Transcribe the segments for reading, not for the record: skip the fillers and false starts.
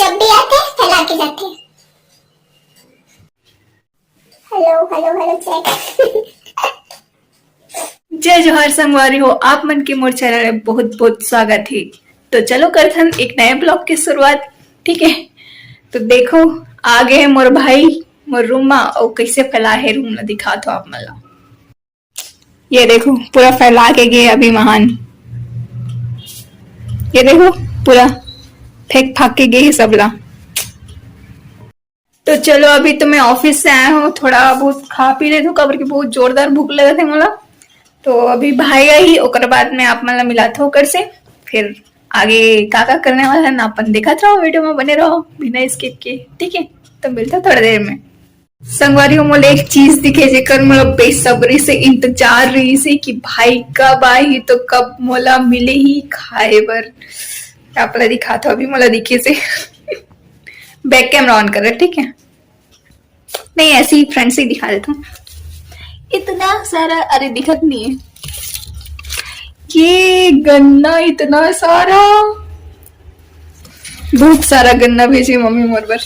जब भी आते फैला के जाते। Hello hello hello check. जय जोहार संगवारी हो, आप मन के मोर चैनल में बहुत बहुत स्वागत है। तो चलो करथन एक नए ब्लॉग की शुरुआत। ठीक है, तो देखो आगे है मोर भाई मोर रूम में और कैसे फैला है रूम में दिखा तो आप मला। ये देखो पूरा फैला के गए अभी महान। ये देखो पूरा फेंक फाक के गए सबला। तो चलो अभी तो मैं ऑफिस से आया हूँ, थोड़ा बहुत खा पी ले तो कबर की बहुत जोरदार भूख लगे थे मला। तो अभी भाई आई ओकर बाद में आप मला मिला था ओकर से, फिर आगे का करने वाला है ना अपन देखा रहो, वीडियो में बने रहो बिना स्किप के। ठीक है, तो मिलता थोड़ी देर में। संगवारियों मोले एक चीज दिखे जेकर मोला बेसब्री से इंतजार रही से कि भाई कब आई तो कब मोला मिले ही खाए बर। आप ला दिखा था अभी मोला दिखे से। बैक कैमरा ऑन कर रहे, ठीक है, नहीं ऐसे ही फ्रंट से ही दिखा देता हूँ। इतना सारा, अरे दिखत नहीं है ये गन्ना, इतना सारा, बहुत सारा गन्ना भेजी मम्मी मोर पर।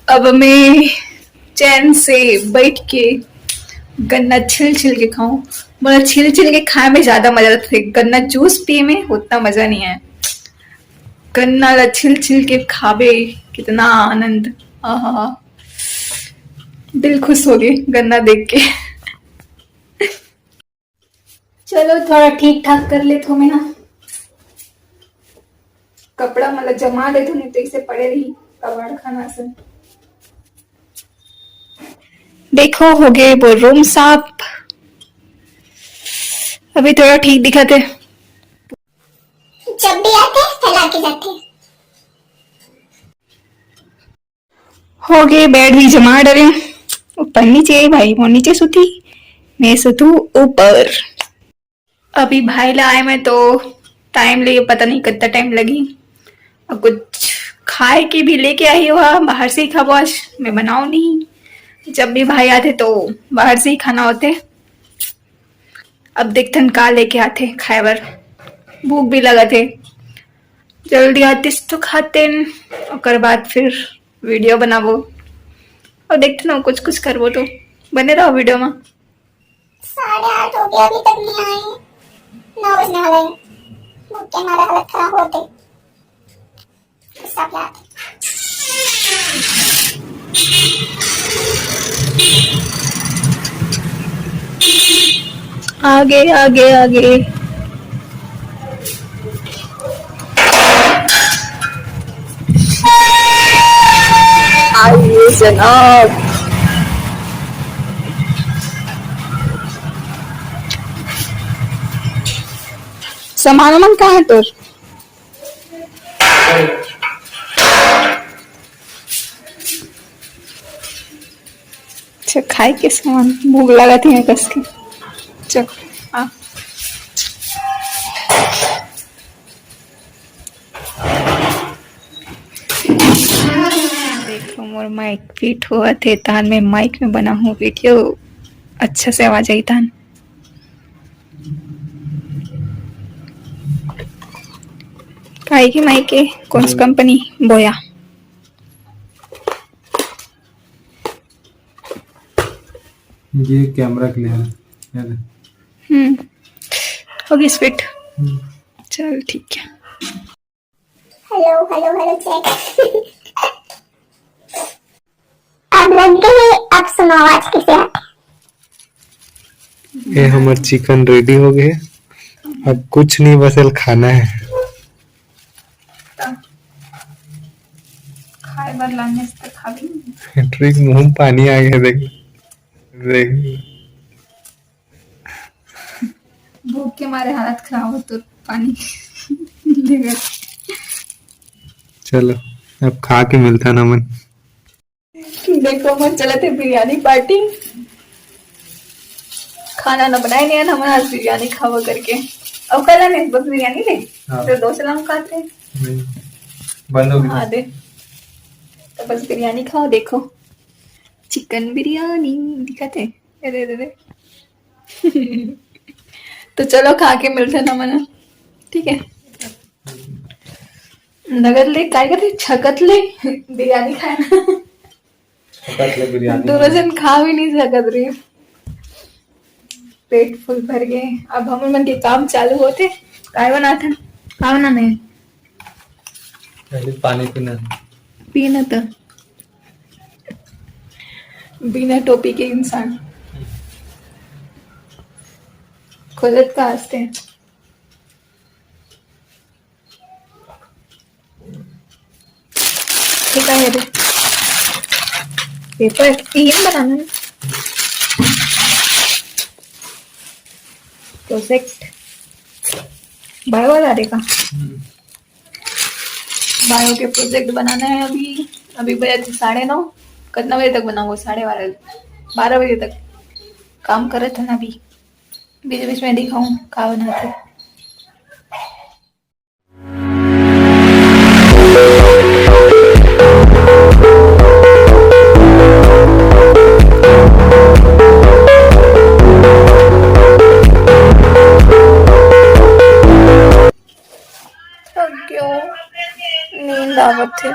अब मैं चैन से बैठ के गन्ना छिल छिल के खाऊं। मतलब छिल छिल के खाए में ज्यादा मजा आता है, गन्ना जूस पिए में उतना मजा नहीं है। गन्ना ला छिल छिल के खावे कितना आनंद, आहा दिल खुश हो गए गन्ना देख के। चलो थोड़ा ठीक ठाक कर ले तो मैं ना कपड़ा मतलब जमा ले तो नहीं तो इसे पड़े रही कबाड़ खाना से। देखो हो गए वो रूम साफ, अभी थोड़ा ठीक दिखा थे। जब भी आते फैला के जाते। हो गए बेड भी जमा डरे, ऊपर नीचे भाई वो नीचे सुती, मैं सुतू ऊपर। अभी भाई ला आए मैं तो टाइम लगे, पता नहीं कितना टाइम लगी। और कुछ खाए के भी लेके आई हुआ, बाहर से ही खाबो आज, मैं बनाऊ नहीं। जब भी भाई आते तो बाहर से ही खाना होते। अब देखते का लेके आते खाए बर, भूख भी लगा थे। जल्दी आते तो खाते और बाद फिर वीडियो बनाबो और देखते ना कुछ कुछ करबो तो बने रहो वीडियो में। 8:30 हो गया अभी तक नहीं आए, 9 बजने वाले हैं। भूख के हमारा हालत खराब होते सब याद। आगे आगे आगे आइए जनाब। सामान वामान कहाँ है तोर? अच्छा खाए के सामान, भूख लगा थी कस के। चल आ देखो मोर माइक फिट हुआ थे तान में माइक में बना हूँ वीडियो, अच्छा से आवाज आई तान। काहे की माइक है, कौन सी कंपनी? बोया। ये कैमरा क्लियर है। होगी स्पीड। चल ठीक है। Hello hello hello check. अब लग गए, अब सुनो आवाज कैसे आती। ये हमार चिकन रेडी हो गए, अब कुछ नहीं बस खाना है। खाए बार लाने से खा भी ट्रिक मुंह में पानी आ गया, देख देख। भूख के मारे हालत खराब हो तो पानी लेगा। चलो अब खा के मिलता ना मन। देखो मन चला थे बिरयानी पार्टी, खाना ना बनाए नहीं हमारा, आज बिरयानी खावा करके। अब कल नहीं बस बिरयानी ले तो 2 सलाम खाते बंद हो गया। हाँ दे तो बस बिरयानी खाओ। देखो चिकन बिरयानी दिखाते, दे दे दे। तो चलो खा के मिलते ना मना, ठीक है। नगदले काय करते छकतले बिरयानी खाना बिरयानी दोनों जन खा भी नहीं सकत रे। पेट फुल भर गए। अब हम मन के काम चालू होते। काय बनाते का बनाने पहले पानी पीना पीना तो बिना टोपी के इंसान खुदत का हंसते हैं। ठीक है रे पेपर तीन बनाना है प्रोजेक्ट बायो वाला देगा बायो के प्रोजेक्ट बनाना है। अभी बजे थे 9:30 कितना बजे तक बनाओ 12:30 बजे तक काम करे थे ना। अभी बीच बीच में दिखाऊं क्या बनाते। क्यों नींद आवत थे।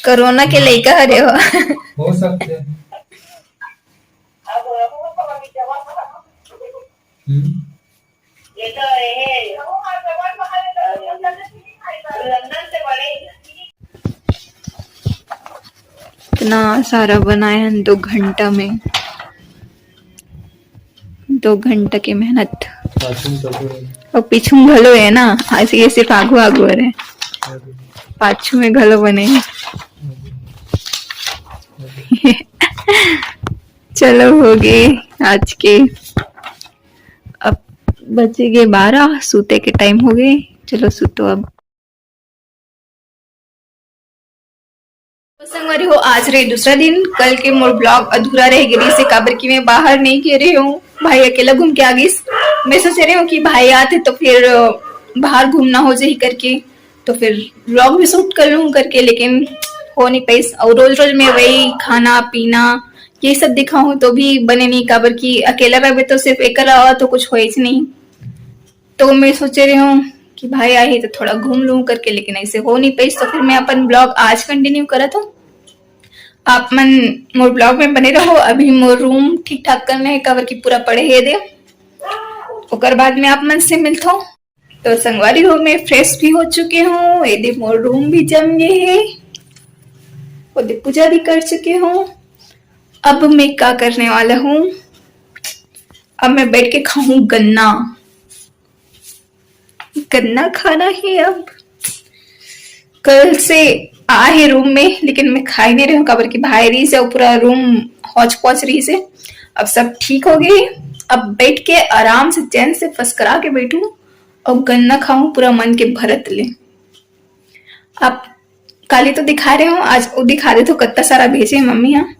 कोरोना के लइका हरे हो सकते हैं। इतना सारा बनाए हैं 2 घंटा में 2 घंटा की मेहनत और पीछू घलो है ना ऐसे सिर्फ आगू आगू है पाछू में घलो बने चलो हो गए आज के। अब बजेगे 12 सूते के टाइम हो गए। चलो सूतो अब। संगवारी हो आज रहे दूसरा दिन। कल के मोर ब्लॉग अधूरा रह गई से काबर की मैं बाहर नहीं कह रही हूँ। भाई अकेला घूम के आ गई। मैं सोच रही हूँ कि भाई आते तो फिर बाहर घूमना हो जाए करके तो फिर ब्लॉग भी शूट कर लूँ करके लेकिन हो नहीं पाई। और रोज रोज मैं वही खाना पीना ये सब दिखाऊं तो भी बने नहीं काबर की अकेला रहे तो सिर्फ एक तो कुछ हो ही नहीं। तो मैं सोच रही हूँ कि भाई आए तो थोड़ा घूम लूं करके लेकिन ऐसे हो नहीं पाई। तो फिर मैं अपन ब्लॉग आज कंटिन्यू करा था। आप मन मोर ब्लॉग में बने रहो। अभी मोर रूम ठीक ठाक करना है कवर की पूरा पड़े है दे ओकर बाद में आप मन से मिलता हूँ। तो संगवारी हो मैं फ्रेश भी हो चुके हूँ। यदि मोर रूम भी जम गए है ओदे पूजा भी कर चुके हूँ। अब मैं क्या करने वाला हूँ अब मैं बैठ के खाऊं गन्ना। गन्ना खाना है। अब कल से आ है रूम में लेकिन मैं खा ही नहीं रही हूँ कबर की भाई रही से पूरा रूम हौच पौच रही से। अब सब ठीक हो गई। अब बैठ के आराम से चैन से फसकरा के बैठूं और गन्ना खाऊं पूरा मन के भरत ले। आप काली तो दिखा रहे हो आज वो दिखा रहे तो कितना सारा भेजे मम्मी। यहाँ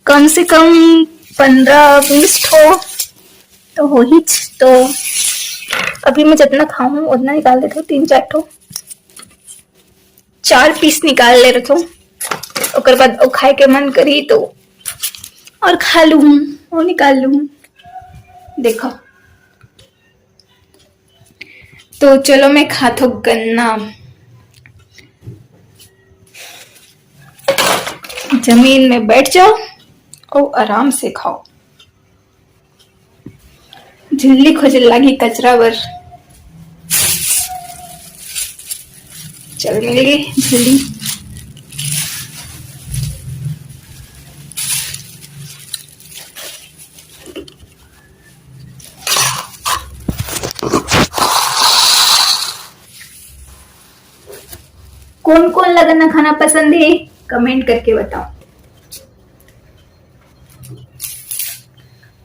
कम से कम 15-20 तो हो ही। तो अभी मैं जितना खाऊं उतना निकाल देता हूँ। 3-4 4 पीस निकाल ले रखो ओकर बाद वो खाए के मन करी तो और खा लूं वो निकाल लूं। देखो तो चलो मैं खातो गन्ना। जमीन में बैठ जाओ और आराम से खाओ। झिल्ली खोजल लागी कचरा बर चल मिल गई झिल्ली। कौन कौन लगना खाना पसंद है कमेंट करके बताओ।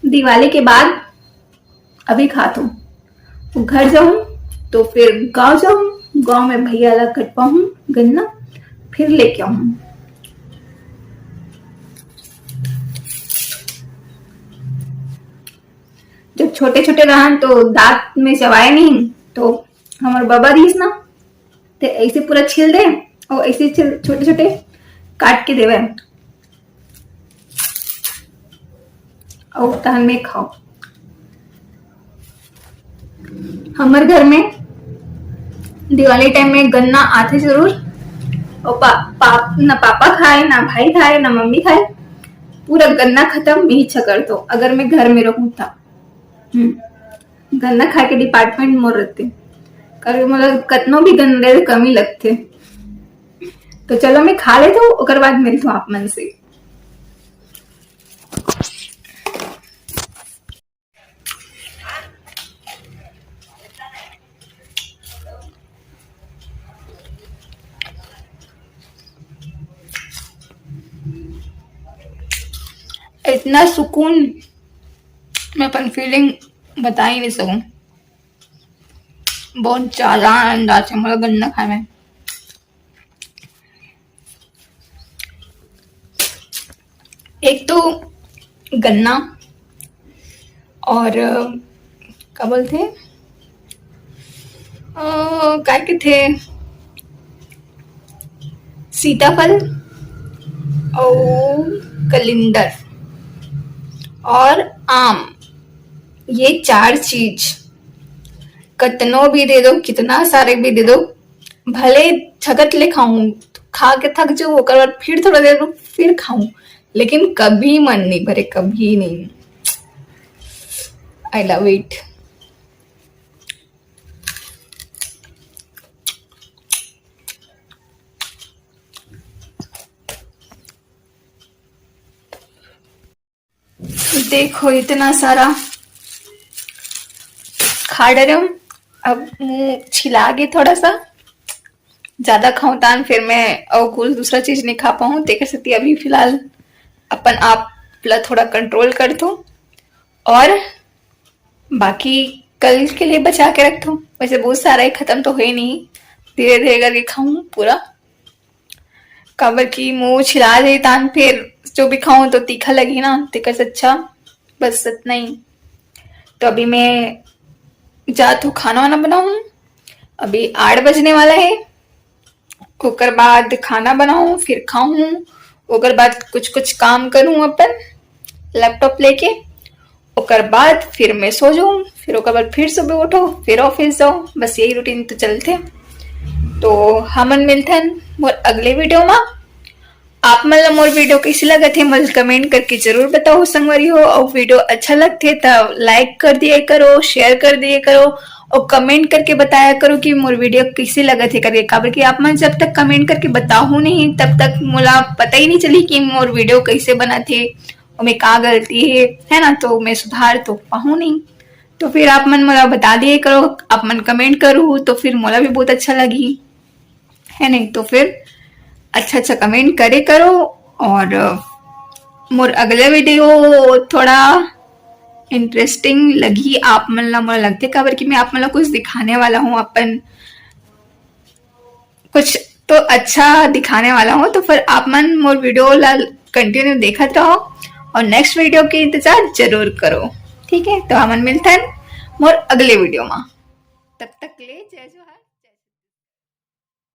दिवाली के बाद अभी खाता हूँ घर जाऊं तो फिर गांव जाऊं गांव में भैया ला कटवाऊं गन्ना फिर लेके आऊं। जब छोटे छोटे रहन तो दांत में चबाए नहीं तो हमारे बाबा रहीस ना तो ऐसे पूरा छील दे और ऐसे छोटे छोटे काट के देवे। और तहन में खाओ। हमारे घर में दिवाली टाइम में गन्ना आते जरूर, और ना पापा खाए, ना भाई खाए, ना मम्मी खाए, पूरा गन्ना खत्म मैं ही छकर दो अगर मैं घर में रहूं था। गन्ना खा के डिपार्टमेंट मोर रहते, कभी मतलब कतनो भी गन्ने कम ही लगते। तो चलो मैं खा लेता हूँ, ओकर बाद मिलता हूँ आप मन से। इतना सुकून मैं अपन फीलिंग बता ही नहीं सकूं, बहुत ज्यादा आनंद आता है हमारा गन्ना खाने में। एक तो गन्ना और क्या बोलते हैं, क्या के थे, सीताफल और कलिंदर और आम, ये 4 चीज कतनो भी दे दो, कितना सारे भी दे दो, भले छगत ले खाऊं, खा के थक जाऊं, ओकर बाद फिर थोड़ा देर फिर खाऊं, लेकिन कभी मन नहीं भरे, कभी नहीं। I love it. देखो इतना सारा खा डरे हूं, अब मुंह छिला गए थोड़ा सा, ज्यादा खाऊं तान फिर मैं और कुछ दूसरा चीज नहीं खा पाऊं, देख सकती अभी फिलहाल अपन आप थोड़ा कंट्रोल कर दूं और बाकी कल के लिए बचा के रख दूं। वैसे बहुत सारा ही खत्म तो है नहीं, धीरे धीरे करके खाऊं पूरा, काबर की मुंह छिला दे तान फिर जो भी खाऊं तो तीखा लगी ना, तीखा से अच्छा बस इतना ही। तो अभी मैं जा तो खाना वाना बनाऊं, अभी 8 बजने वाला है, ओकर बाद खाना बनाऊं फिर खाऊं, ओकर बाद कुछ काम करूं अपन लैपटॉप लेके, ओकर बाद फिर मैं सो जाऊं, फिर ओकर बाद फिर सुबह उठो फिर ऑफिस जाओ, बस यही रूटीन तो चलते। तो हमन मिलते हैं मोर अगले वीडियो में। आप मतलब मोर वीडियो कैसी लगा थे मुझे कमेंट करके जरूर बताओ संगवारी हो, और वीडियो अच्छा लगते तो लाइक कर दिया करो, शेयर कर दिया करो, और कमेंट करके बताया करो कि मोर वीडियो कैसे लगा थे करके, काबर कि आप मन जब तक कमेंट करके बताओ नहीं तब तक मुला पता ही नहीं चली कि मोर वीडियो कैसे बना थे और मैं का गलती है ना, तो मैं सुधार तो पाऊँ नहीं। तो फिर आप मन मोला बता दिए करो, आप मन कमेंट करो तो फिर मोला भी बहुत अच्छा लगी है नहीं, तो फिर अच्छा कमेंट करे करो। और मोर अगले वीडियो थोड़ा इंटरेस्टिंग लगी आप मन ला, मोला लगते काबर कि मैं आप मन ला कुछ दिखाने वाला हूँ, अपन कुछ तो अच्छा दिखाने वाला हूँ, तो फिर आप मन मोर वीडियो ला कंटिन्यू देखते रहो और नेक्स्ट वीडियो के इंतजार जरूर करो, ठीक है। तो हमन मिलते हैं मोर अगले वीडियो में, तब तक ले जय जोहार।